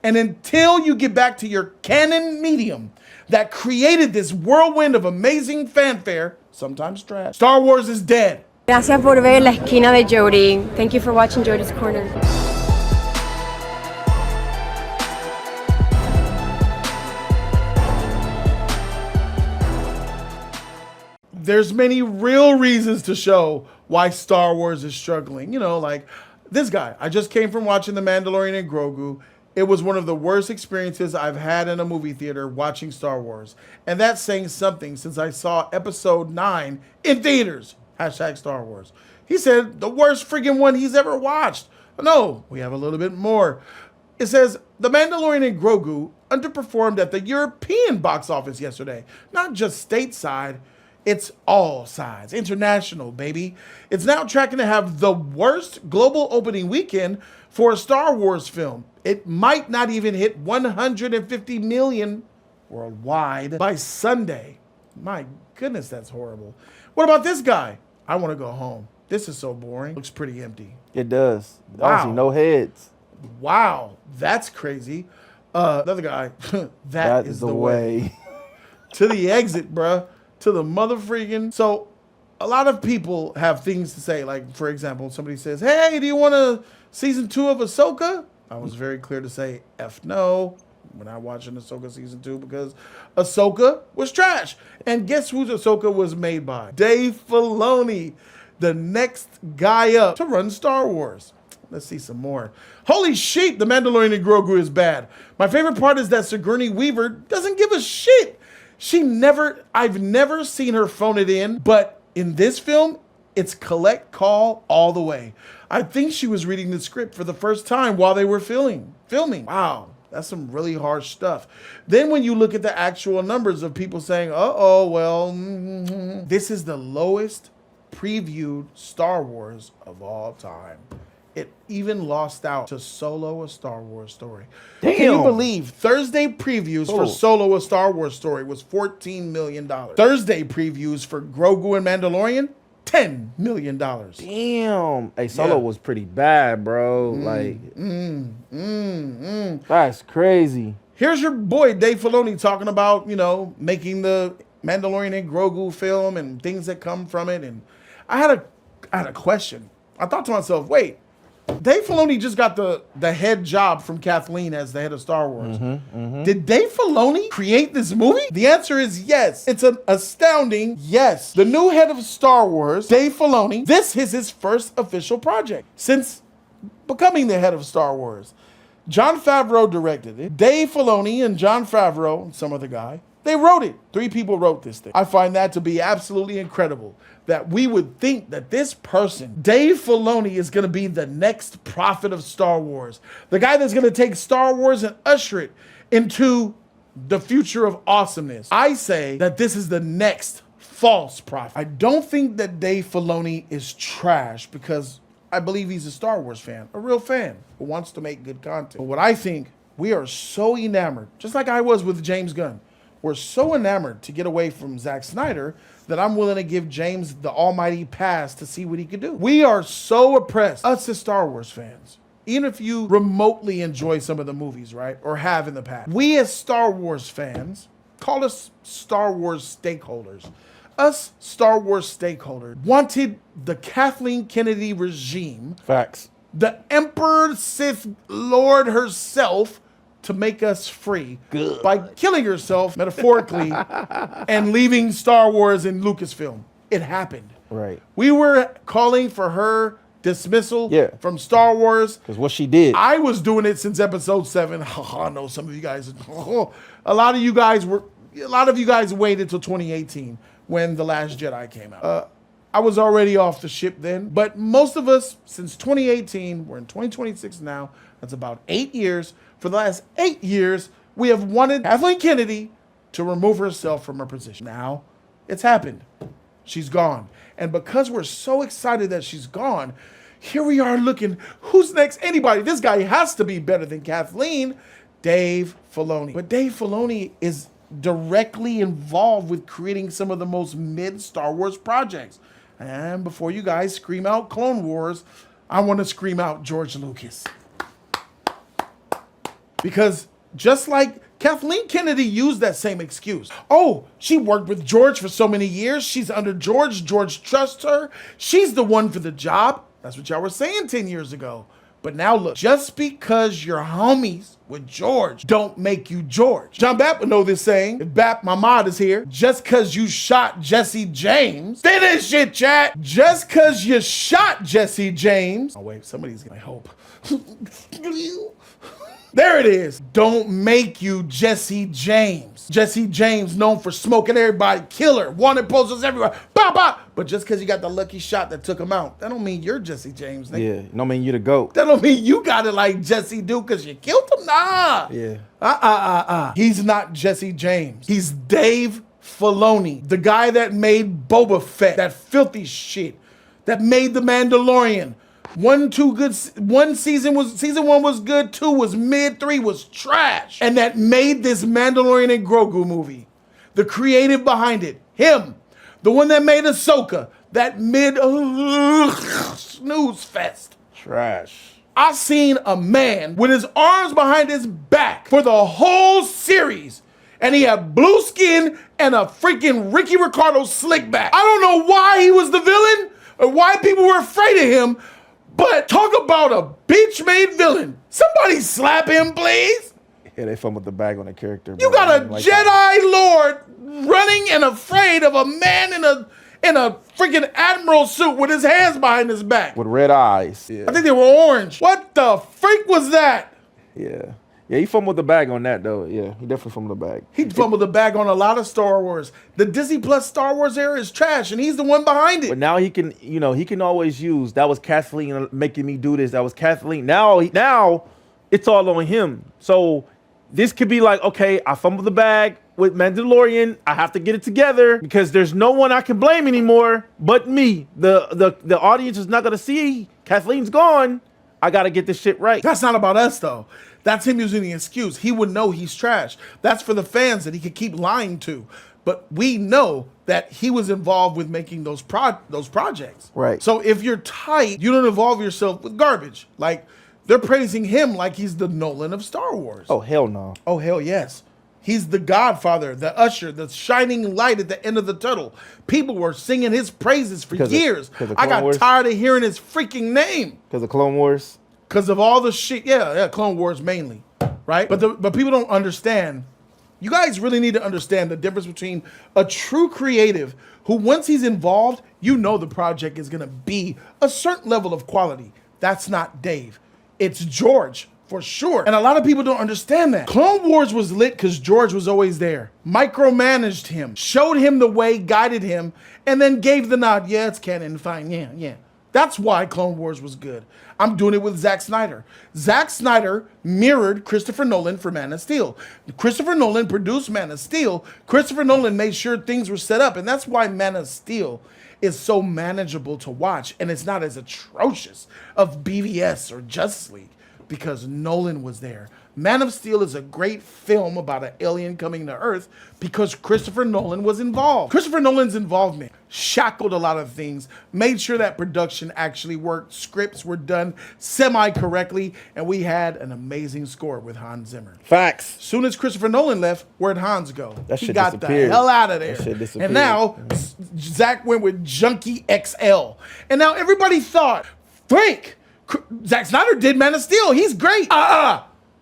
And until you get back to your canon medium that created this whirlwind of amazing fanfare, sometimes trash, Star Wars is dead. Gracias por ver La Esquina de Jody. Thank you for watching Jody's Corner. There's many real reasons to show why Star Wars is struggling. You know, like this guy. I just came from watching The Mandalorian and Grogu. It was one of the worst experiences I've had in a movie theater watching Star Wars. And that's saying something since I saw episode 9 in theaters. Hashtag Star Wars. He said the worst freaking one he's ever watched. No, we have a little bit more. It says, The Mandalorian and Grogu underperformed at the European box office yesterday. Not just stateside. It's all sides. International, baby. It's now tracking to have the worst global opening weekend for a Star Wars film. It might not even hit 150 million worldwide by Sunday. My goodness, that's horrible. What about this guy? I want to go home. This is so boring. Looks pretty empty. It does. Wow. Honestly, no heads. Wow, that's crazy. Another guy, that is the way. To the exit, bruh. To the mother freaking. So a lot of people have things to say. Like, for example, somebody says, hey, do you want a season 2 of Ahsoka? I was very clear to say, F no. We're not watching Ahsoka season 2 because Ahsoka was trash. And guess who Ahsoka was made by? Dave Filoni, the next guy up to run Star Wars. Let's see some more. Holy sheep, The Mandalorian and Grogu is bad. My favorite part is that Sigourney Weaver doesn't give a shit. I've never seen her phone it in, but in this film, it's collect call all the way. I think she was reading the script for the first time while they were filming. Wow, that's some really harsh stuff. Then when you look at the actual numbers of people saying, this is the lowest previewed Star Wars of all time. It even lost out to Solo, a Star Wars story. Damn. Can you believe Thursday previews for Solo, a Star Wars story was $14 million. Thursday previews for Grogu and Mandalorian, $10 million. Damn. Hey, Solo was pretty bad, bro. That's crazy. Here's your boy, Dave Filoni, talking about, making the Mandalorian and Grogu film and things that come from it. And I had a question. I thought to myself, wait, Dave Filoni just got the head job from Kathleen as the head of Star Wars. Did Dave Filoni create this movie? The answer is yes. It's an astounding yes. The new head of Star Wars, Dave Filoni, this is his first official project since becoming the head of Star Wars. Jon Favreau directed it. Dave Filoni and Jon Favreau, and some other guy, they wrote it. 3 people wrote this thing. I find that to be absolutely incredible that we would think that this person, Dave Filoni, is going to be the next prophet of Star Wars. The guy that's going to take Star Wars and usher it into the future of awesomeness. I say that this is the next false prophet. I don't think that Dave Filoni is trash because I believe he's a Star Wars fan, a real fan who wants to make good content. But what I think, we are so enamored, just like I was with James Gunn. We're so enamored to get away from Zack Snyder that I'm willing to give James the almighty pass to see what he could do. We are so oppressed, us as Star Wars fans. Even if you remotely enjoy some of the movies, right? Or have in the past. We as Star Wars fans, call us Star Wars stakeholders. Us Star Wars stakeholders wanted the Kathleen Kennedy regime. Facts. The Emperor Sith Lord herself to make us free by killing herself, metaphorically, and leaving Star Wars and Lucasfilm. It happened. Right. We were calling for her dismissal from Star Wars. Because what she did. I was doing it since episode 7. I know some of you guys, a lot of you guys waited till 2018 when The Last Jedi came out. I was already off the ship then, but most of us since 2018, we're in 2026 now, that's about 8 years. For the last 8 years, we have wanted Kathleen Kennedy to remove herself from her position. Now, it's happened. She's gone. And because we're so excited that she's gone, here we are looking, who's next? Anybody. This guy has to be better than Kathleen. Dave Filoni. But Dave Filoni is directly involved with creating some of the most mid-Star Wars projects. And before you guys scream out Clone Wars, I want to scream out George Lucas. Because just like Kathleen Kennedy used that same excuse. Oh, she worked with George for so many years. She's under George. George trusts her. She's the one for the job. That's what y'all were saying 10 years ago. But now look, just because you're homies with George don't make you George. John Bapp would know this saying. If Bapp, my mod, is here. Just because you shot Jesse James. Say this shit, chat. Just because you shot Jesse James. Oh, wait, somebody's gonna hope. There it is. Don't make you Jesse James. Jesse James, known for smoking everybody, killer, wanted posters everywhere. Bop, bop. But just because you got the lucky shot that took him out, that don't mean you're Jesse James, nigga. Yeah, don't mean you the GOAT. That don't mean you got it like Jesse do because you killed him. Nah. Yeah. He's not Jesse James. He's Dave Filoni, the guy that made Boba Fett, that filthy shit, that made The Mandalorian. One season one was good, 2 was mid, 3 was trash. And that made this Mandalorian and Grogu movie. The creative behind it, him. The one that made Ahsoka, that mid snooze fest. Trash. I seen a man with his arms behind his back for the whole series. And he had blue skin and a freaking Ricky Ricardo slick back. I don't know why he was the villain or why people were afraid of him. But talk about a bitch-made villain. Somebody slap him, please. Yeah, they fumbled the bag on the character. You got a Jedi Lord running and afraid of a man in a freaking admiral suit with his hands behind his back. With red eyes. Yeah. I think they were orange. What the freak was that? Yeah. Yeah, he fumbled the bag on that, though. Yeah, he definitely fumbled the bag. He fumbled the bag on a lot of Star Wars. The Disney Plus Star Wars era is trash, and he's the one behind it. But now he can, he can always use, that was Kathleen making me do this. That was Kathleen. Now it's all on him. So this could be like, okay, I fumbled the bag with Mandalorian. I have to get it together because there's no one I can blame anymore but me. The audience is not going to see Kathleen's gone. I got to get this shit right. That's not about us, though. That's him using the excuse. He would know he's trash. That's for the fans that he could keep lying to. But we know that he was involved with making those projects. Right. So if you're tight, you don't involve yourself with garbage. Like, they're praising him like he's the Nolan of Star Wars. Oh, hell no. Oh, hell yes. He's the Godfather, the usher, the shining light at the end of the tunnel. People were singing his praises for years. I got tired of hearing his freaking name. Because of Clone Wars? Because of all the shit. Yeah, Clone Wars mainly, right? But people don't understand. You guys really need to understand the difference between a true creative who, once he's involved, you know the project is going to be a certain level of quality. That's not Dave. It's George, for sure. And a lot of people don't understand that. Clone Wars was lit because George was always there. Micromanaged him, showed him the way, guided him, and then gave the nod. Yeah, it's canon, fine, yeah. That's why Clone Wars was good. I'm doing it with Zack Snyder. Zack Snyder mirrored Christopher Nolan for Man of Steel. Christopher Nolan produced Man of Steel. Christopher Nolan made sure things were set up. And that's why Man of Steel is so manageable to watch. And it's not as atrocious of BVS or Justice League because Nolan was there. Man of Steel is a great film about an alien coming to Earth because Christopher Nolan was involved. Christopher Nolan's involvement shackled a lot of things, made sure that production actually worked, scripts were done semi-correctly, and we had an amazing score with Hans Zimmer. Facts. Soon as Christopher Nolan left, where'd Hans go? That he shit got disappeared. the hell out of there. That shit disappeared. And now, Zach went with Junkie XL. And now everybody thought, Frank, Zack Snyder did Man of Steel. He's great.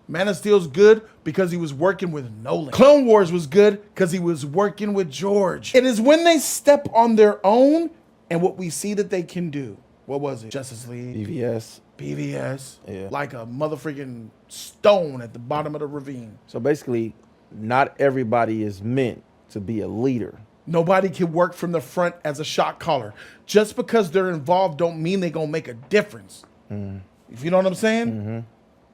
Man of Steel's good because he was working with Nolan. Clone Wars was good because he was working with George. It is when they step on their own and what we see that they can do. What was it? Justice League. BVS. Yeah. Like a motherfucking stone at the bottom of the ravine. So basically, not everybody is meant to be a leader. Nobody can work from the front as a shot caller. Just because they're involved don't mean they're going to make a difference. If you know what I'm saying? Mm-hmm.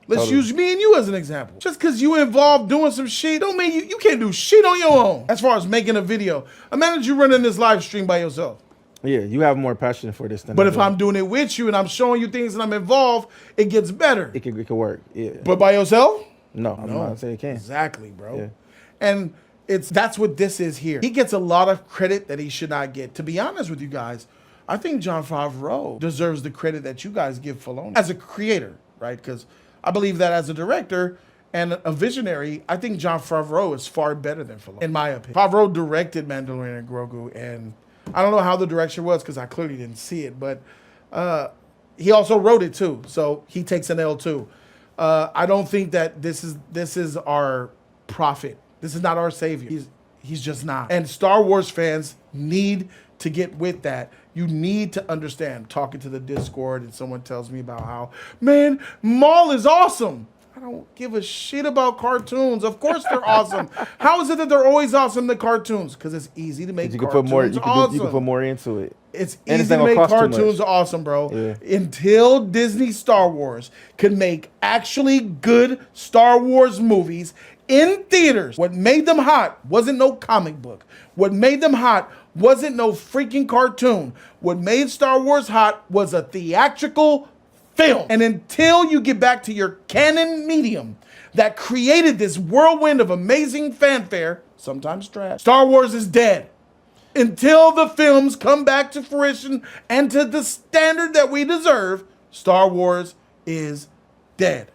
Let's use me and you as an example. Just because you involved doing some shit don't mean you can't do shit on your own. As far as making a video. Imagine you running this live stream by yourself. Yeah, you have more passion for this than But if I'm doing it with you and I'm showing you things and I'm involved, it gets better. It could work, yeah. But by yourself? No, I'm not saying it can't. Exactly, bro. Yeah. And that's what this is here. He gets a lot of credit that he should not get. To be honest with you guys, I think Jon Favreau deserves the credit that you guys give Filoni as a creator, right? Because I believe that as a director and a visionary, I think Jon Favreau is far better than Filoni, in my opinion. Favreau directed Mandalorian and Grogu, and I don't know how the direction was because I clearly didn't see it, but he also wrote it too, so he takes an L too. I don't think that this is our prophet. This is not our savior. He's just not. And Star Wars fans need to get with that. You need to understand. Talking to the Discord and someone tells me about how, man, Maul is awesome. I don't give a shit about cartoons. Of course they're awesome. How is it that they're always awesome, the cartoons? Because it's easy to make cartoons awesome. You can put more into it. It's easy to make cartoons awesome, bro. Yeah. Until Disney Star Wars could make actually good Star Wars movies in theaters. What made them hot wasn't no comic book. What made them hot wasn't no freaking cartoon. What made Star Wars hot was a theatrical film. And until you get back to your canon medium that created this whirlwind of amazing fanfare, sometimes trash, Star Wars is dead. Until the films come back to fruition and to the standard that we deserve, Star Wars is dead.